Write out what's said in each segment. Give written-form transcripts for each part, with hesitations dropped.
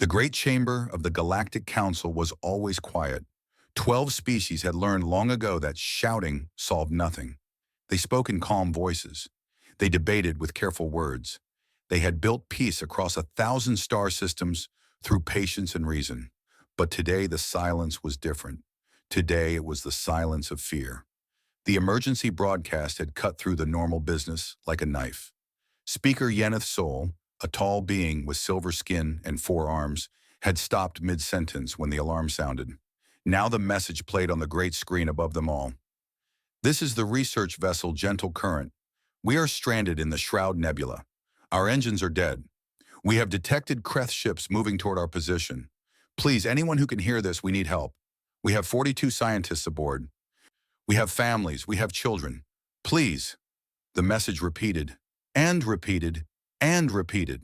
The great chamber of the Galactic Council was always quiet. 12 species had learned long ago that shouting solved nothing. They spoke in calm voices. They debated with careful words. They had built peace across 1,000 star systems through patience and reason. But today the silence was different. Today it was the silence of fear. The emergency broadcast had cut through the normal business like a knife. Speaker Yeneth Sol, a tall being with silver skin and 4 arms, had stopped mid-sentence when the alarm sounded. Now the message played on the great screen above them all. This is the research vessel Gentle Current. We are stranded in the Shroud Nebula. Our engines are dead. We have detected Kreth ships moving toward our position. Please, anyone who can hear this, we need help. We have 42 scientists aboard. We have families, we have children. Please. The message repeated, and repeated, and repeated.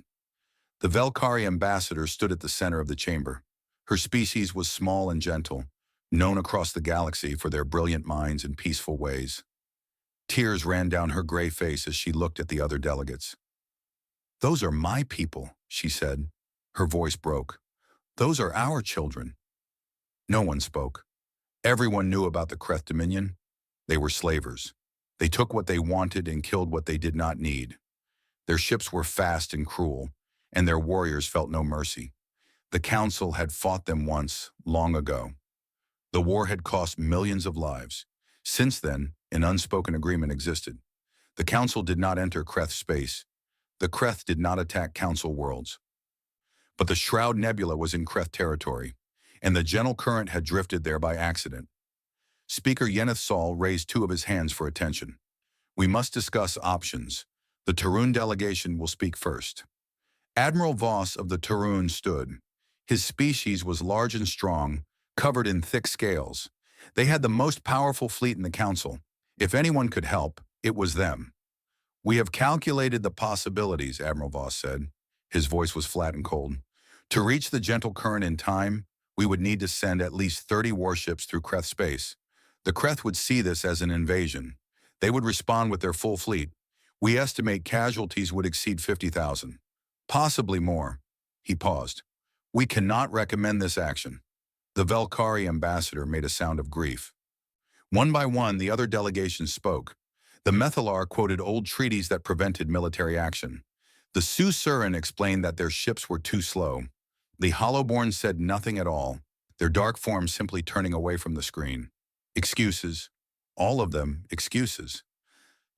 The Velkari ambassador stood at the center of the chamber. Her species was small and gentle, known across the galaxy for their brilliant minds and peaceful ways. Tears ran down her gray face as she looked at the other delegates. "Those are my people," she said. Her voice broke. "Those are our children." No one spoke. Everyone knew about the Kreth Dominion. They were slavers. They took what they wanted and killed what they did not need. Their ships were fast and cruel, and their warriors felt no mercy. The Council had fought them once, long ago. The war had cost millions of lives. Since then, an unspoken agreement existed. The Council did not enter Kreth space. The Kreth did not attack Council worlds. But the Shroud Nebula was in Kreth territory, and the Gentle Current had drifted there by accident. Speaker Yeneth Sol raised 2 of his hands for attention. "We must discuss options. The Tarun delegation will speak first." Admiral Voss of the Tarun stood. His species was large and strong, covered in thick scales. They had the most powerful fleet in the Council. If anyone could help, it was them. "We have calculated the possibilities," Admiral Voss said. His voice was flat and cold. "To reach the Gentle Current in time, we would need to send at least 30 warships through Kreth space. The Kreth would see this as an invasion. They would respond with their full fleet. We estimate casualties would exceed 50,000. Possibly more." He paused. "We cannot recommend this action." The Velkari ambassador made a sound of grief. One by one, the other delegations spoke. The Methalar quoted old treaties that prevented military action. The Susuran explained that their ships were too slow. The Hollowborn said nothing at all, their dark forms simply turning away from the screen. Excuses. All of them excuses.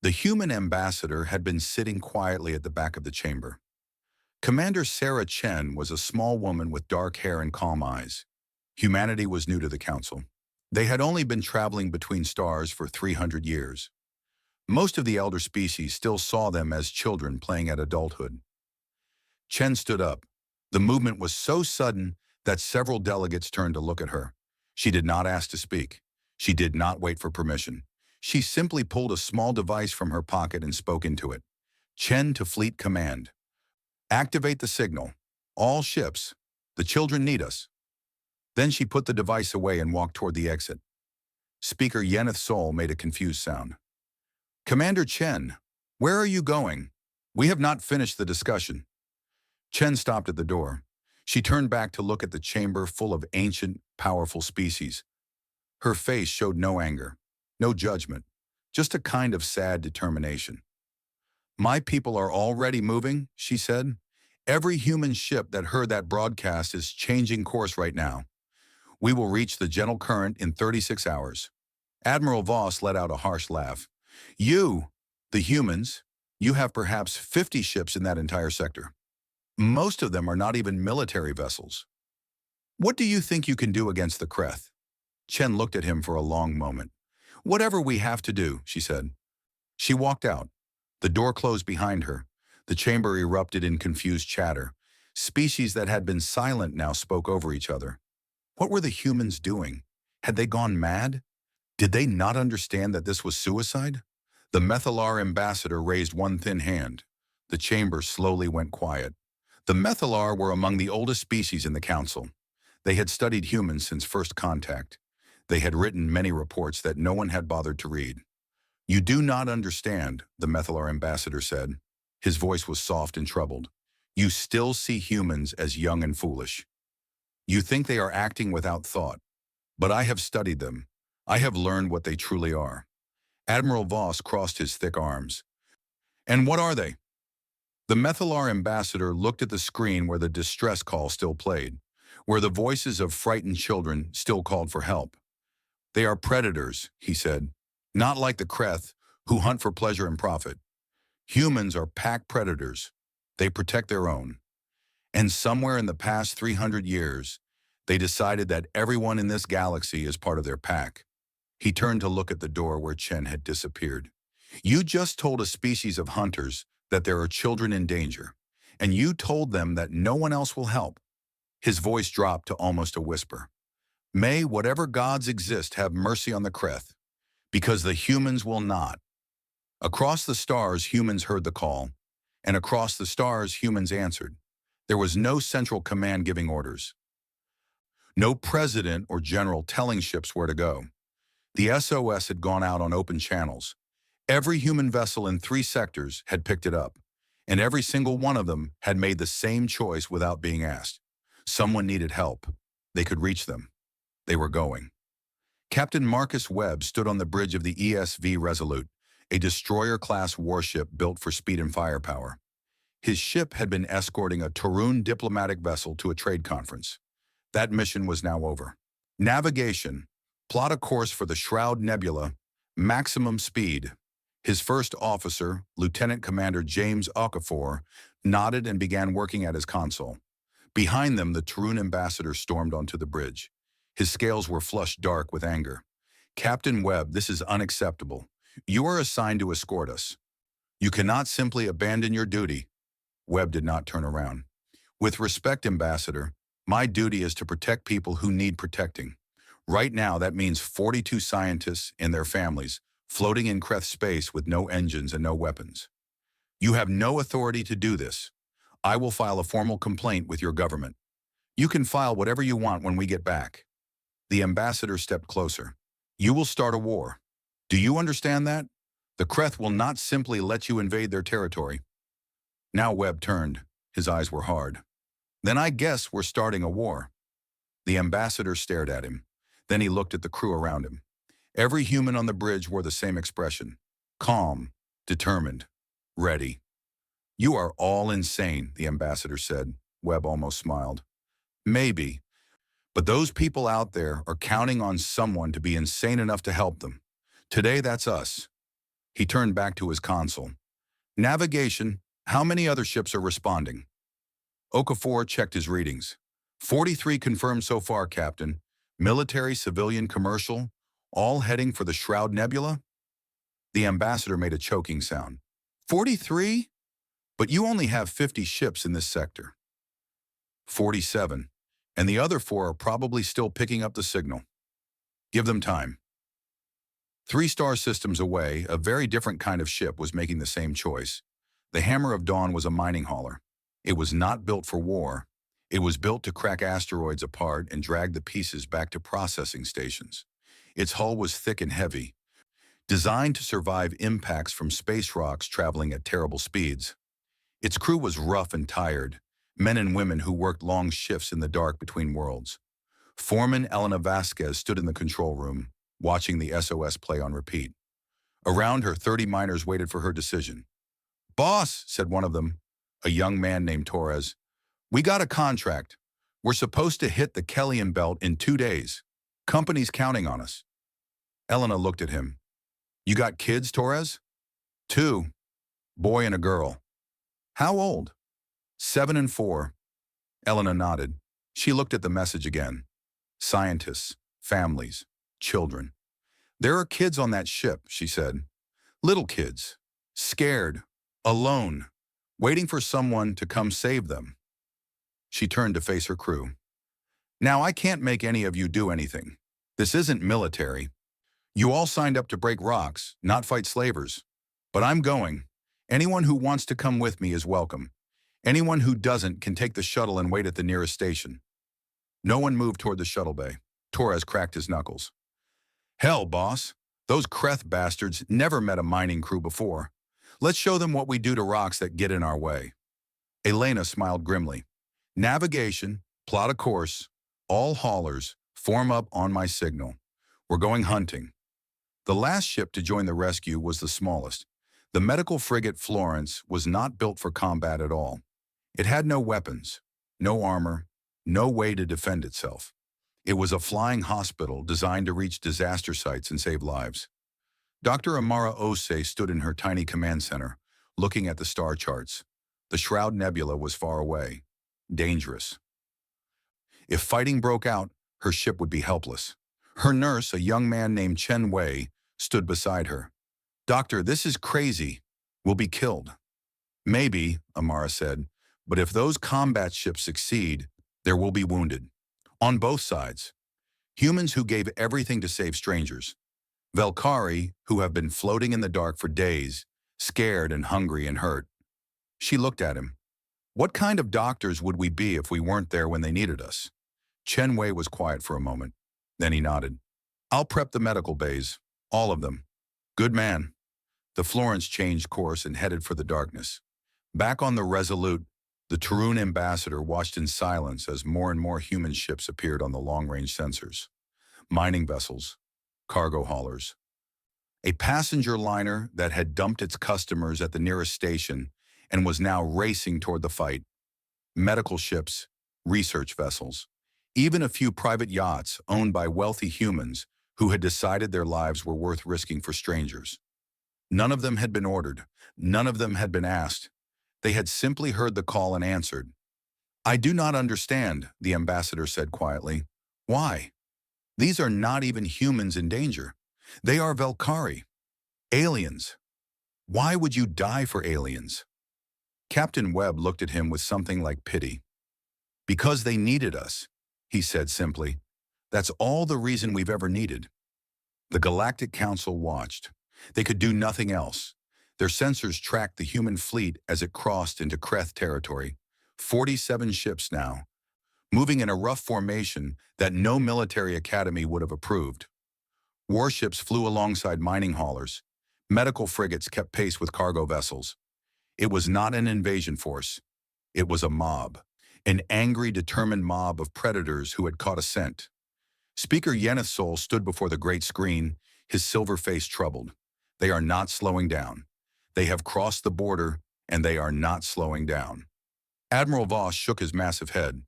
The human ambassador had been sitting quietly at the back of the chamber. Commander Sarah Chen was a small woman with dark hair and calm eyes. Humanity was new to the Council. They had only been traveling between stars for 300 years. Most of the elder species still saw them as children playing at adulthood. Chen stood up. The movement was so sudden that several delegates turned to look at her. She did not ask to speak. She did not wait for permission. She simply pulled a small device from her pocket and spoke into it. "Chen to Fleet Command. Activate the signal. All ships. The children need us." Then she put the device away and walked toward the exit. Speaker Yeneth Sol made a confused sound. "Commander Chen, where are you going? We have not finished the discussion." Chen stopped at the door. She turned back to look at the chamber full of ancient, powerful species. Her face showed no anger, no judgment, just a kind of sad determination. "My people are already moving," she said. "Every human ship that heard that broadcast is changing course right now. We will reach the Gentle Current in 36 hours. Admiral Voss let out a harsh laugh. "You, the humans, you have perhaps 50 ships in that entire sector. Most of them are not even military vessels. What do you think you can do against the Kreth?" Chen looked at him for a long moment. "Whatever we have to do," she said. She walked out. The door closed behind her. The chamber erupted in confused chatter. Species that had been silent now spoke over each other. What were the humans doing? Had they gone mad? Did they not understand that this was suicide? The Methalar ambassador raised one thin hand. The chamber slowly went quiet. The Methalar were among the oldest species in the Council. They had studied humans since first contact. They had written many reports that no one had bothered to read. "You do not understand," the Methalar ambassador said. His voice was soft and troubled. "You still see humans as young and foolish. You think they are acting without thought, but I have studied them. I have learned what they truly are. Admiral Voss crossed his thick arms. And what are they? The Methalar ambassador looked at the screen where the distress call still played, where the voices of frightened children still called for help. They are predators, he said, not like the Kreth, who hunt for pleasure and profit. Humans are pack predators. They protect their own. And somewhere in the past 300 years, they decided that everyone in this galaxy is part of their pack. He turned to look at the door where Chen had disappeared. You just told a species of hunters that there are children in danger, and you told them that no one else will help. His voice dropped to almost a whisper. May whatever gods exist have mercy on the Kreth, because the humans will not. Across the stars, humans heard the call, and across the stars, humans answered. There was no central command giving orders. No president or general telling ships where to go. The SOS had gone out on open channels. Every human vessel in 3 sectors had picked it up, and every single one of them had made the same choice without being asked. Someone needed help. They could reach them. They were going. Captain Marcus Webb stood on the bridge of the ESV Resolute, a destroyer-class warship built for speed and firepower. His ship had been escorting a Tarun diplomatic vessel to a trade conference. That mission was now over. Navigation. Plot a course for the Shroud Nebula. Maximum speed. His first officer, Lieutenant Commander James Okafor, nodded and began working at his console. Behind them, the Tarun ambassador stormed onto the bridge. His scales were flushed dark with anger. Captain Webb, this is unacceptable. You are assigned to escort us. You cannot simply abandon your duty. Webb did not turn around. With respect, Ambassador, my duty is to protect people who need protecting. Right now, that means 42 scientists and their families floating in Kreth space with no engines and no weapons. You have no authority to do this. I will file a formal complaint with your government. You can file whatever you want when we get back. The ambassador stepped closer. You will start a war. Do you understand that? The Kreth will not simply let you invade their territory. Now Webb turned. His eyes were hard. Then I guess we're starting a war. The ambassador stared at him. Then he looked at the crew around him. Every human on the bridge wore the same expression. Calm, determined, ready. You are all insane, the ambassador said. Webb almost smiled. Maybe, but those people out there are counting on someone to be insane enough to help them. Today, that's us. He turned back to his console. Navigation, how many other ships are responding? Okafor checked his readings. 43 confirmed so far, Captain. Military, civilian, commercial, all heading for the Shroud Nebula? The ambassador made a choking sound. 43? But you only have 50 ships in this sector. 47. And the other 4 are probably still picking up the signal. Give them time. 3 star systems away, a very different kind of ship was making the same choice. The Hammer of Dawn was a mining hauler. It was not built for war. It was built to crack asteroids apart and drag the pieces back to processing stations. Its hull was thick and heavy, designed to survive impacts from space rocks traveling at terrible speeds. Its crew was rough and tired, men and women who worked long shifts in the dark between worlds. Foreman Elena Vasquez stood in the control room, watching the SOS play on repeat. Around her, 30 miners waited for her decision. Boss, said one of them, a young man named Torres, we got a contract. We're supposed to hit the Kellyan Belt in 2 days. Company's counting on us. Elena looked at him. You got kids, Torres? 2. Boy and a girl. How old? 7 and 4. Elena nodded. She looked at the message again. Scientists, families, children. There are kids on that ship, she said. Little kids. Scared. Alone. Waiting for someone to come save them. She turned to face her crew. Now I can't make any of you do anything. This isn't military. You all signed up to break rocks, not fight slavers. But I'm going. Anyone who wants to come with me is welcome. Anyone who doesn't can take the shuttle and wait at the nearest station. No one moved toward the shuttle bay. Torres cracked his knuckles. Hell, boss. Those Kreth bastards never met a mining crew before. Let's show them what we do to rocks that get in our way. Elena smiled grimly. Navigation, plot a course, All haulers, form up on my signal. We're going hunting. The last ship to join the rescue was the smallest. The medical frigate Florence was not built for combat at all. It had no weapons, no armor, no way to defend itself. It was a flying hospital designed to reach disaster sites and save lives. Dr. Amara Ose stood in her tiny command center, looking at the star charts. The Shroud Nebula was far away, dangerous. If fighting broke out, her ship would be helpless. Her nurse, a young man named Chen Wei, stood beside her. "Doctor, this is crazy. We'll be killed." "Maybe," Amara said, "but if those combat ships succeed, there will be wounded. On both sides. Humans who gave everything to save strangers. Velkari, who have been floating in the dark for days, scared and hungry and hurt." She looked at him. "What kind of doctors would we be if we weren't there when they needed us?" Chen Wei was quiet for a moment. Then he nodded. "I'll prep the medical bays. All of them." "Good man." The Florence changed course and headed for the darkness. Back on the Resolute, the Tarun ambassador watched in silence as more and more human ships appeared on the long-range sensors. Mining vessels, cargo haulers. A passenger liner that had dumped its customers at the nearest station and was now racing toward the fight. Medical ships, research vessels. Even a few private yachts owned by wealthy humans who had decided their lives were worth risking for strangers. None of them had been ordered. None of them had been asked. They had simply heard the call and answered. "I do not understand," the ambassador said quietly. "Why? These are not even humans in danger. They are Velkari. Aliens. Why would you die for aliens?" Captain Webb looked at him with something like pity. "Because they needed us," he said simply. "That's all the reason we've ever needed." The Galactic Council watched. They could do nothing else. Their sensors tracked the human fleet as it crossed into Kreth territory. 47 ships now, moving in a rough formation that no military academy would have approved. Warships flew alongside mining haulers. Medical frigates kept pace with cargo vessels. It was not an invasion force. It was a mob. An angry, determined mob of predators who had caught a scent. Speaker Yeneth Sol stood before the great screen, his silver face troubled. They are not slowing down. They have crossed the border, and they are not slowing down. Admiral Voss shook his massive head.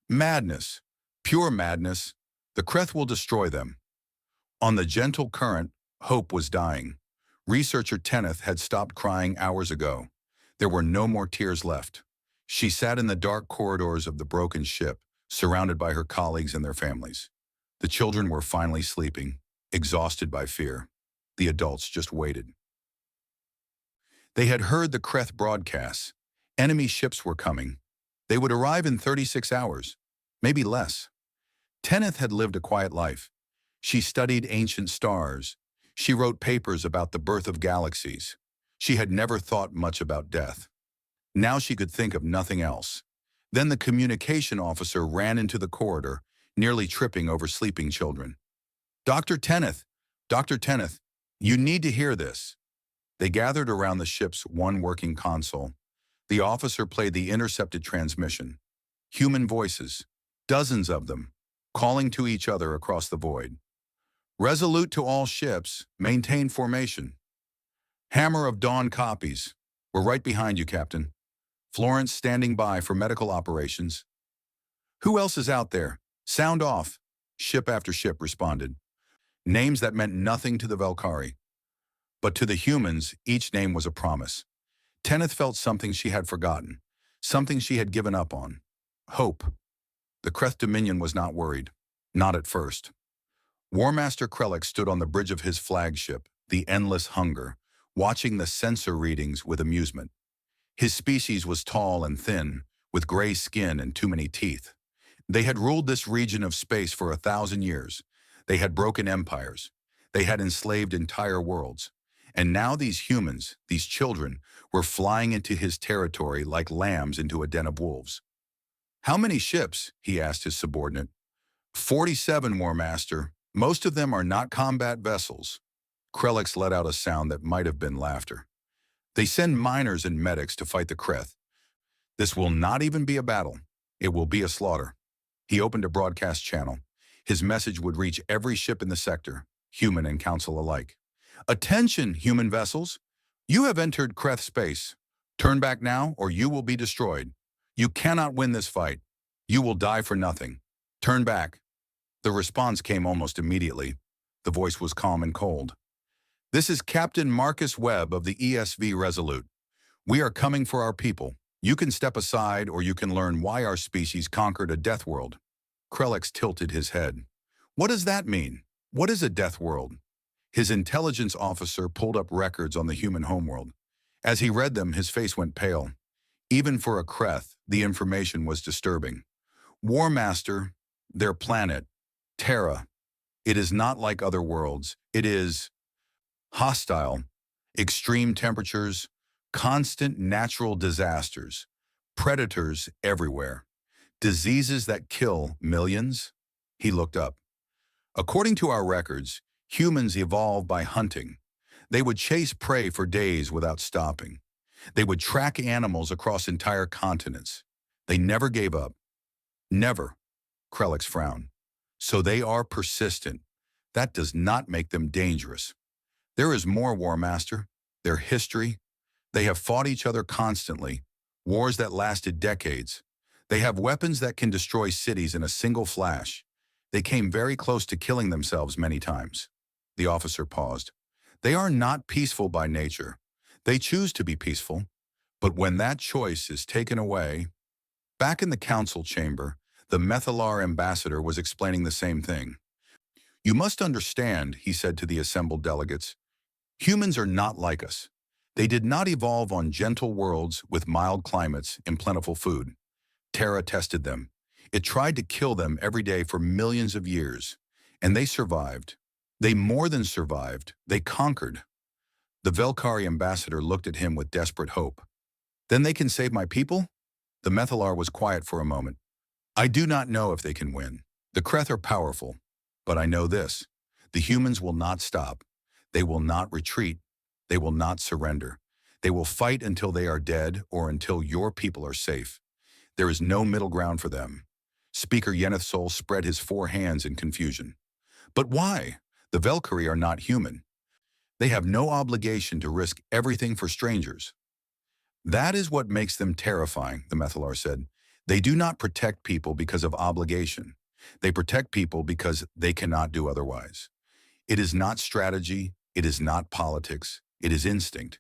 "Madness. Pure madness. The Kreth will destroy them." On the gentle current, hope was dying. Researcher Tenneth had stopped crying hours ago. There were no more tears left. She sat in the dark corridors of the broken ship, surrounded by her colleagues and their families. The children were finally sleeping, exhausted by fear. The adults just waited. They had heard the Kreth broadcasts. Enemy ships were coming. They would arrive in 36 hours, maybe less. Tenneth had lived a quiet life. She studied ancient stars. She wrote papers about the birth of galaxies. She had never thought much about death. Now she could think of nothing else. Then the communication officer ran into the corridor, nearly tripping over sleeping children. "Dr. Tenneth! Dr. Tenneth! You need to hear this." They gathered around the ship's one working console. The officer played the intercepted transmission. Human voices, dozens of them, calling to each other across the void. "Resolute to all ships, maintain formation. Hammer of Dawn copies. We're right behind you, Captain. Florence standing by for medical operations." "Who else is out there? Sound off." Ship after ship responded. Names that meant nothing to the Velkari. But to the humans, each name was a promise. Tenneth felt something she had forgotten, something she had given up on. Hope. The Kreth Dominion was not worried. Not at first. War Master Krellick stood on the bridge of his flagship, the Endless Hunger, watching the sensor readings with amusement. His species was tall and thin, with gray skin and too many teeth. They had ruled this region of space for 1,000 years. They had broken empires. They had enslaved entire worlds. And now these humans, these children, were flying into his territory like lambs into a den of wolves. "How many ships?" he asked his subordinate. 47, War Master. Most of them are not combat vessels." Krellick let out a sound that might have been laughter. "They send miners and medics to fight the Kreth. This will not even be a battle. It will be a slaughter." He opened a broadcast channel. His message would reach every ship in the sector, human and council alike. Attention, human vessels! You have entered Kreth space. Turn back now or you will be destroyed. You cannot win this fight. You will die for nothing. Turn back. The response came almost immediately. The voice was calm and cold. This is Captain Marcus Webb of the ESV Resolute. We are coming for our people. You can step aside or you can learn why our species conquered a death world. Krellex tilted his head. What does that mean? What is a death world? His intelligence officer pulled up records on the human homeworld. As he read them, his face went pale. Even for a Kreth, the information was disturbing. War Master, their planet, Terra. It is not like other worlds. It is hostile, extreme temperatures, constant natural disasters, predators everywhere, diseases that kill millions. He looked up. According to our records, humans evolved by hunting. They would chase prey for days without stopping. They would track animals across entire continents. They never gave up. Never. Krellex frowned. So they are persistent. That does not make them dangerous. There is more, War Master. Their history. They have fought each other constantly. Wars that lasted decades. They have weapons that can destroy cities in a single flash. They came very close to killing themselves many times. The officer paused. They are not peaceful by nature. They choose to be peaceful. But when that choice is taken away... Back in the council chamber, the Methalar ambassador was explaining the same thing. You must understand, he said to the assembled delegates, humans are not like us. They did not evolve on gentle worlds with mild climates and plentiful food. Terra tested them. It tried to kill them every day for millions of years. And they survived. They more than survived. They conquered. The Velkari ambassador looked at him with desperate hope. Then they can save my people? The Methalar was quiet for a moment. I do not know if they can win. The Kreth are powerful. But I know this. The humans will not stop. They will not retreat. They will not surrender. They will fight until they are dead or until your people are safe. There is no middle ground for them. Speaker Yenethsol spread his four hands in confusion. But why? The Velkari are not human. They have no obligation to risk everything for strangers. That is what makes them terrifying, the Methalar said. They do not protect people because of obligation. They protect people because they cannot do otherwise. It is not strategy. It is not politics. It is instinct.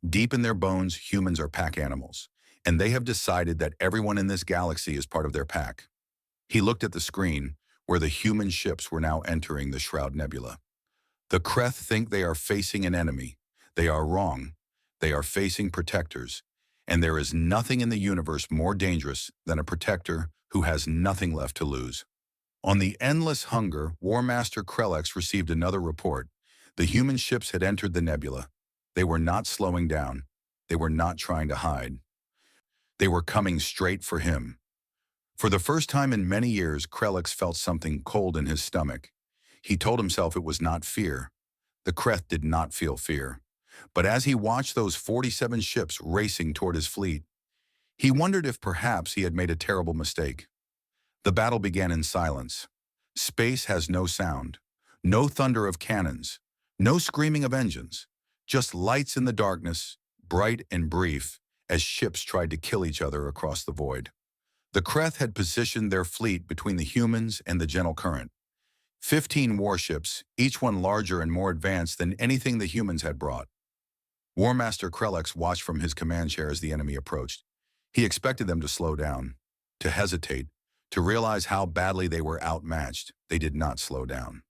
Deep in their bones, humans are pack animals. And they have decided that everyone in this galaxy is part of their pack. He looked at the screen, where the human ships were now entering the Shroud Nebula. The Kreth think they are facing an enemy. They are wrong. They are facing protectors. And there is nothing in the universe more dangerous than a protector who has nothing left to lose. On the endless hunger, War Master Krellex received another report. The human ships had entered the nebula. They were not slowing down. They were not trying to hide. They were coming straight for him. For the first time in many years, Krellex felt something cold in his stomach. He told himself it was not fear. The Kreth did not feel fear. But as he watched those 47 ships racing toward his fleet, he wondered if perhaps he had made a terrible mistake. The battle began in silence. Space has no sound, no thunder of cannons, no screaming of engines, just lights in the darkness, bright and brief, as ships tried to kill each other across the void. The Kreth had positioned their fleet between the humans and the gentle current. 15 warships, each one larger and more advanced than anything the humans had brought. War Master Krellex watched from his command chair as the enemy approached. He expected them to slow down, to hesitate, to realize how badly they were outmatched. They did not slow down.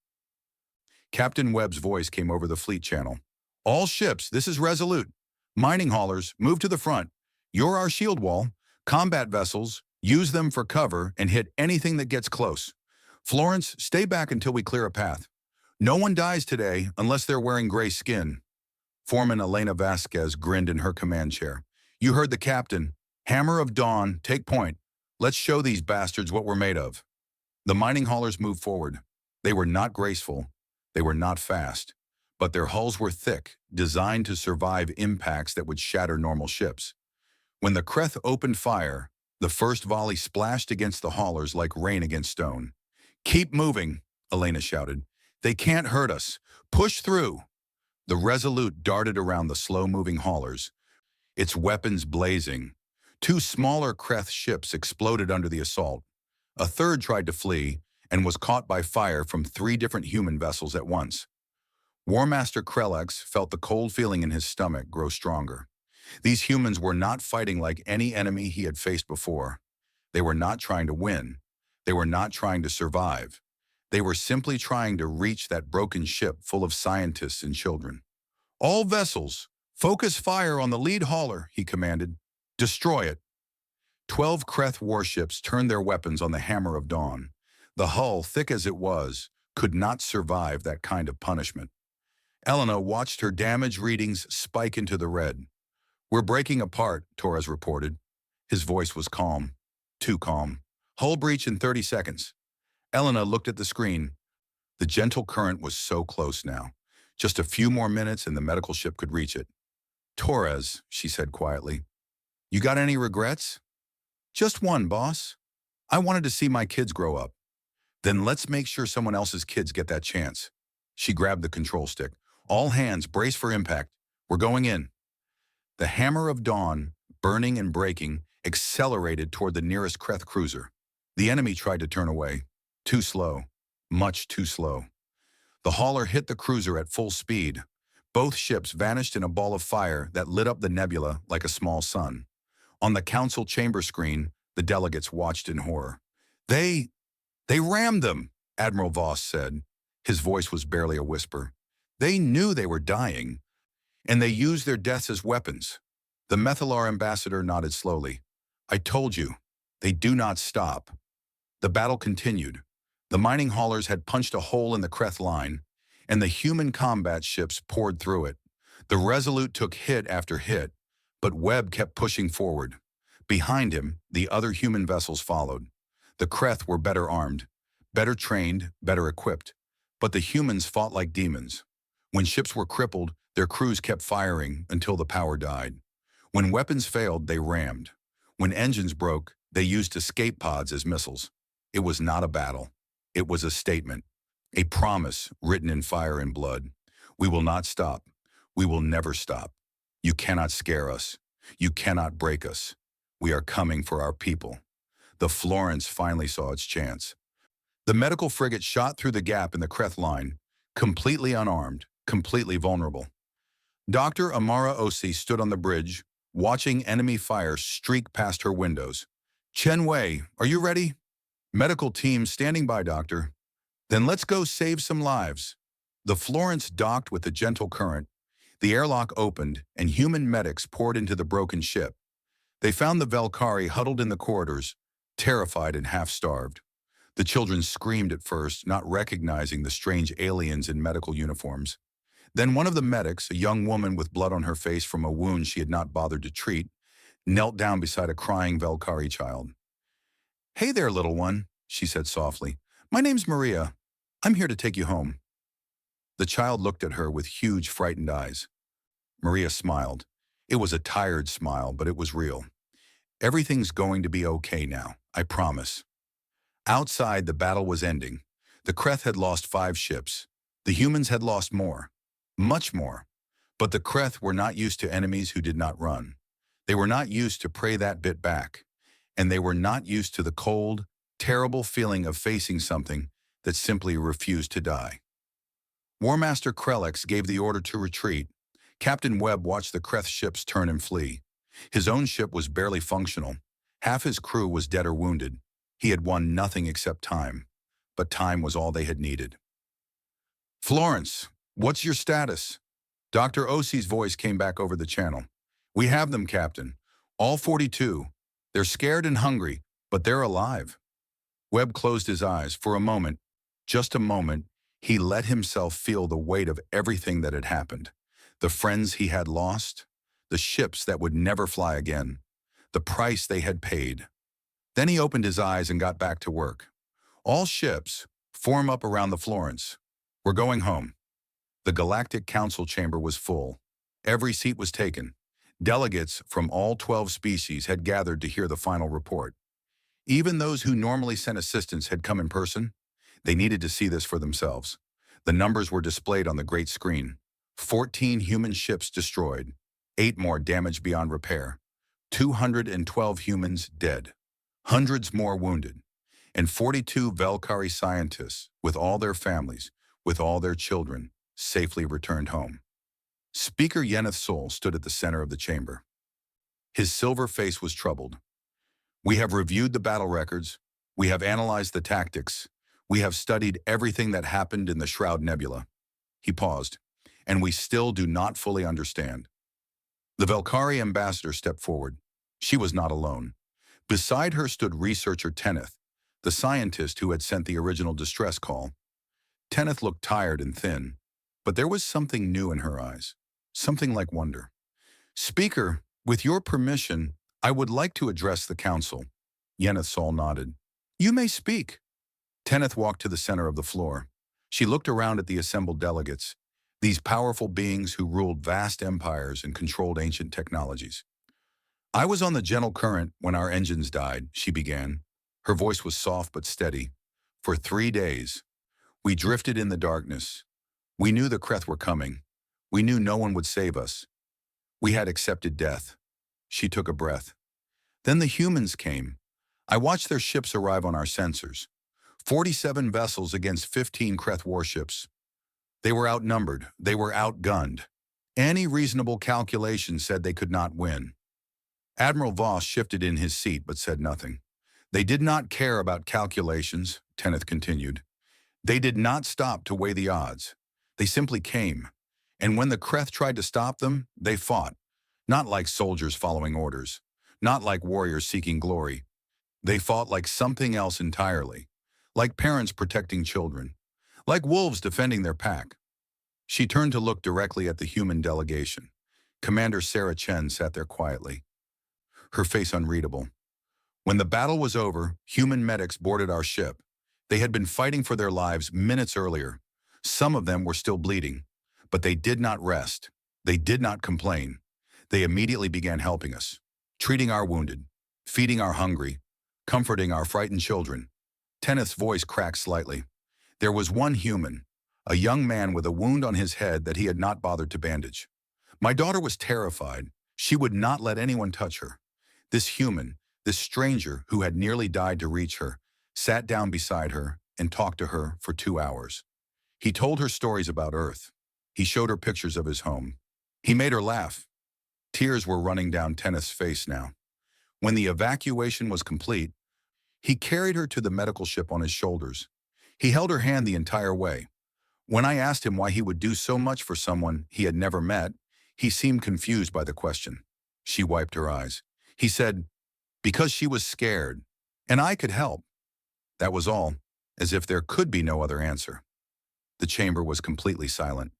Captain Webb's voice came over the fleet channel. All ships, this is Resolute. Mining haulers, move to the front. You're our shield wall. Combat vessels, use them for cover and hit anything that gets close. Florence, stay back until we clear a path. No one dies today unless they're wearing gray skin. Foreman Elena Vasquez grinned in her command chair. You heard the captain. Hammer of Dawn, take point. Let's show these bastards what we're made of. The mining haulers moved forward. They were not graceful. They were not fast. But their hulls were thick, designed to survive impacts that would shatter normal ships. When the Kreth opened fire, The first volley splashed against the haulers like rain against stone. "Keep moving," Elena shouted. "They can't hurt us. Push through." The Resolute darted around the slow-moving haulers, its weapons blazing. Two smaller Kreth ships exploded under the assault. A third tried to flee and was caught by fire from three different human vessels at once. War Master Krellex felt the cold feeling in his stomach grow stronger. These humans were not fighting like any enemy he had faced before. They were not trying to win. They were not trying to survive. They were simply trying to reach that broken ship full of scientists and children. "All vessels, focus fire on the lead hauler," he commanded. "Destroy it." 12 Kreth warships turned their weapons on the Hammer of Dawn. The hull, thick as it was, could not survive that kind of punishment. Elena watched her damage readings spike into the red. "We're breaking apart," Torres reported. His voice was calm. Too calm. "Hull breach in 30 seconds. Elena looked at the screen. The gentle current was so close now. Just a few more minutes and the medical ship could reach it. "Torres," she said quietly, "you got any regrets?" "Just one, boss. I wanted to see my kids grow up." "Then let's make sure someone else's kids get that chance." She grabbed the control stick. "All hands, brace for impact. We're going in." The Hammer of Dawn, burning and breaking, accelerated toward the nearest Kreth cruiser. The enemy tried to turn away. Too slow. Much too slow. The hauler hit the cruiser at full speed. Both ships vanished in a ball of fire that lit up the nebula like a small sun. On the council chamber screen, the delegates watched in horror. They rammed them," Admiral Voss said. His voice was barely a whisper. "They knew they were dying, and they used their deaths as weapons." The Methalar ambassador nodded slowly. "I told you, they do not stop." The battle continued. The mining haulers had punched a hole in the Kreth line, and the human combat ships poured through it. The Resolute took hit after hit, but Webb kept pushing forward. Behind him, the other human vessels followed. The Kreth were better armed, better trained, better equipped, but the humans fought like demons. When ships were crippled, their crews kept firing until the power died. When weapons failed, they rammed. When engines broke, they used escape pods as missiles. It was not a battle. It was a statement, a promise written in fire and blood. "We will not stop. We will never stop. You cannot scare us. You cannot break us. We are coming for our people." The Florence finally saw its chance. The medical frigate shot through the gap in the Kreth line, completely unarmed, completely vulnerable. Dr. Amara Osi stood on the bridge, watching enemy fire streak past her windows. "Chen Wei, are you ready?" "Medical team standing by, doctor." "Then let's go save some lives." The Florence docked with the gentle current. The airlock opened, and human medics poured into the broken ship. They found the Velkari huddled in the corridors, terrified and half-starved. The children screamed at first, not recognizing the strange aliens in medical uniforms. Then one of the medics, a young woman with blood on her face from a wound she had not bothered to treat, knelt down beside a crying Velkari child. "Hey there, little one," she said softly. "My name's Maria. I'm here to take you home." The child looked at her with huge, frightened eyes. Maria smiled. It was a tired smile, but it was real. "Everything's going to be okay now, I promise." Outside, the battle was ending. The Kreth had lost 5 ships. The humans had lost more. Much more. But the Kreth were not used to enemies who did not run. They were not used to pray that bit back. And they were not used to the cold, terrible feeling of facing something that simply refused to die. War Master Krellex gave the order to retreat. Captain Webb watched the Kreth ships turn and flee. His own ship was barely functional. Half his crew was dead or wounded. He had won nothing except time. But time was all they had needed. "Florence, what's your status?" Dr. Osi's voice came back over the channel. "We have them, Captain. All 42. They're scared and hungry, but they're alive." Webb closed his eyes. For a moment, just a moment, he let himself feel the weight of everything that had happened. The friends he had lost, the ships that would never fly again, the price they had paid. Then he opened his eyes and got back to work. "All ships, form up around the Florence. We're going home." The Galactic Council chamber was full. Every seat was taken. Delegates from all 12 species had gathered to hear the final report. Even those who normally sent assistance had come in person. They needed to see this for themselves. The numbers were displayed on the great screen. 14 human ships destroyed, 8 more damaged beyond repair, 212 humans dead, hundreds more wounded, and 42 Valkyrie scientists, with all their families, with all their children, safely returned home. Speaker Yeneth Sol stood at the center of the chamber. His silver face was troubled. We have reviewed the battle records. We have analyzed the tactics. We have studied everything that happened in the Shroud Nebula. He paused. And we still do not fully understand. The Valkyrie ambassador stepped forward. She was not alone. Beside her stood researcher Tenneth, the scientist who had sent the original distress call. Tenneth looked tired and thin, but there was something new in her eyes, something like wonder. Speaker, with your permission, I would like to address the council. Yeneth Sol nodded. You may speak. Tenneth walked to the center of the floor. She looked around at the assembled delegates, these powerful beings who ruled vast empires and controlled ancient technologies. I was on the gentle current when our engines died, she began. Her voice was soft but steady. For 3 days, we drifted in the darkness. We knew the Kreth were coming. We knew no one would save us. We had accepted death. She took a breath. Then the humans came. I watched their ships arrive on our sensors. 47 vessels against 15 Kreth warships. They were outnumbered. They were outgunned. Any reasonable calculation said they could not win. Admiral Voss shifted in his seat but said nothing. They did not care about calculations, Tenneth continued. They did not stop to weigh the odds. They simply came. And when the Kreth tried to stop them, they fought. Not like soldiers following orders. Not like warriors seeking glory. They fought like something else entirely. Like parents protecting children. Like wolves defending their pack. She turned to look directly at the human delegation. Commander Sarah Chen sat there quietly, her face unreadable. When the battle was over, human medics boarded our ship. They had been fighting for their lives minutes earlier. Some of them were still bleeding, but they did not rest. They did not complain. They immediately began helping us, treating our wounded, feeding our hungry, comforting our frightened children. Tenneth's voice cracked slightly. There was one human, a young man with a wound on his head that he had not bothered to bandage. My daughter was terrified. She would not let anyone touch her. This human, this stranger who had nearly died to reach her, sat down beside her and talked to her for 2 hours. He told her stories about Earth. He showed her pictures of his home. He made her laugh. Tears were running down Tenneth's face now. When the evacuation was complete, he carried her to the medical ship on his shoulders. He held her hand the entire way. When I asked him why he would do so much for someone he had never met, he seemed confused by the question. She wiped her eyes. He said, because she was scared, and I could help. That was all, as if there could be no other answer. The chamber was completely silent.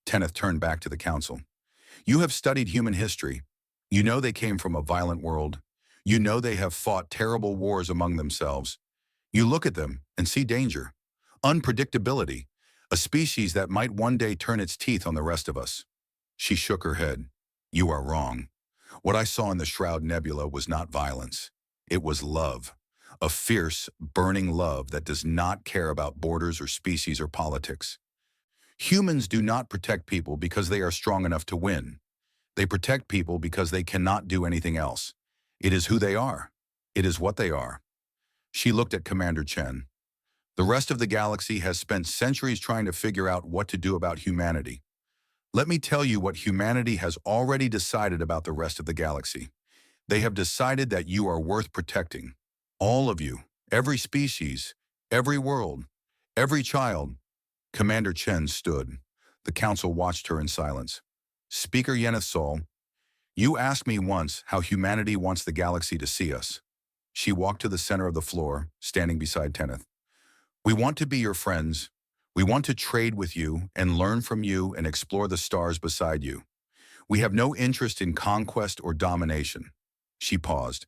Tenneth turned back to the council. You have studied human history. You know they came from a violent world. You know they have fought terrible wars among themselves. You look at them and see danger, unpredictability, a species that might one day turn its teeth on the rest of us. She shook her head. You are wrong. What I saw in the Shroud Nebula was not violence. It was love. A fierce, burning love that does not care about borders or species or politics. Humans do not protect people because they are strong enough to win. They protect people because they cannot do anything else. It is who they are. It is what they are. She looked at Commander Chen. The rest of the galaxy has spent centuries trying to figure out what to do about humanity. Let me tell you what humanity has already decided about the rest of the galaxy. They have decided that you are worth protecting. All of you, every species, every world, every child. Commander Chen stood. The council watched her in silence. Speaker Yeneth Sol, you asked me once how humanity wants the galaxy to see us. She walked to the center of the floor, standing beside Tenneth. We want to be your friends. We want to trade with you and learn from you and explore the stars beside you. We have no interest in conquest or domination. She paused.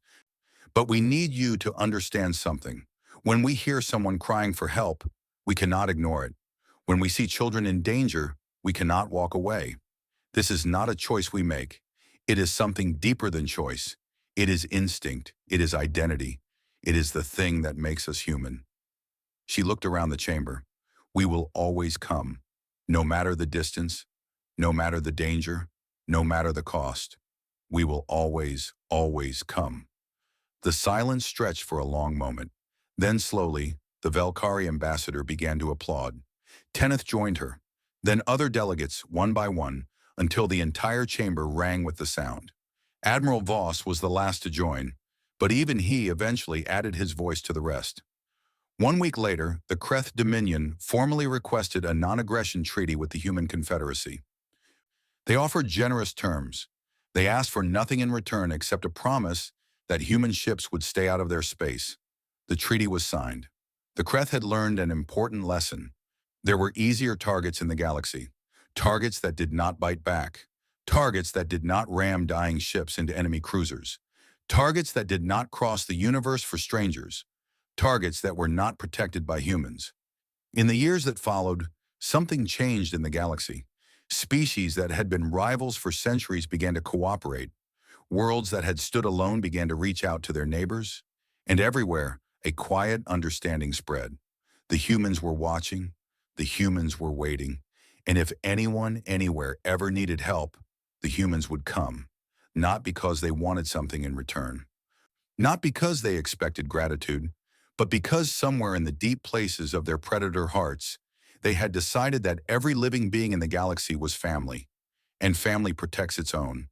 But we need you to understand something. When we hear someone crying for help, we cannot ignore it. When we see children in danger, we cannot walk away. This is not a choice we make. It is something deeper than choice. It is instinct. It is identity. It is the thing that makes us human. She looked around the chamber. We will always come, no matter the distance, no matter the danger, no matter the cost. We will always, always come. The silence stretched for a long moment. Then slowly, the Velkari ambassador began to applaud. Teneth joined her. Then other delegates, one by one, until the entire chamber rang with the sound. Admiral Voss was the last to join, but even he eventually added his voice to the rest. 1 week later, the Kreth Dominion formally requested a non-aggression treaty with the Human Confederacy. They offered generous terms. They asked for nothing in return except a promise that human ships would stay out of their space. The treaty was signed. The Kreth had learned an important lesson. There were easier targets in the galaxy, targets that did not bite back, targets that did not ram dying ships into enemy cruisers, targets that did not cross the universe for strangers, targets that were not protected by humans. In the years that followed, something changed in the galaxy. Species that had been rivals for centuries began to cooperate. Worlds that had stood alone began to reach out to their neighbors. And everywhere, a quiet understanding spread. The humans were watching. The humans were waiting. And if anyone, anywhere, ever needed help, the humans would come. Not because they wanted something in return. Not because they expected gratitude, but because somewhere in the deep places of their predator hearts, they had decided that every living being in the galaxy was family, and family protects its own.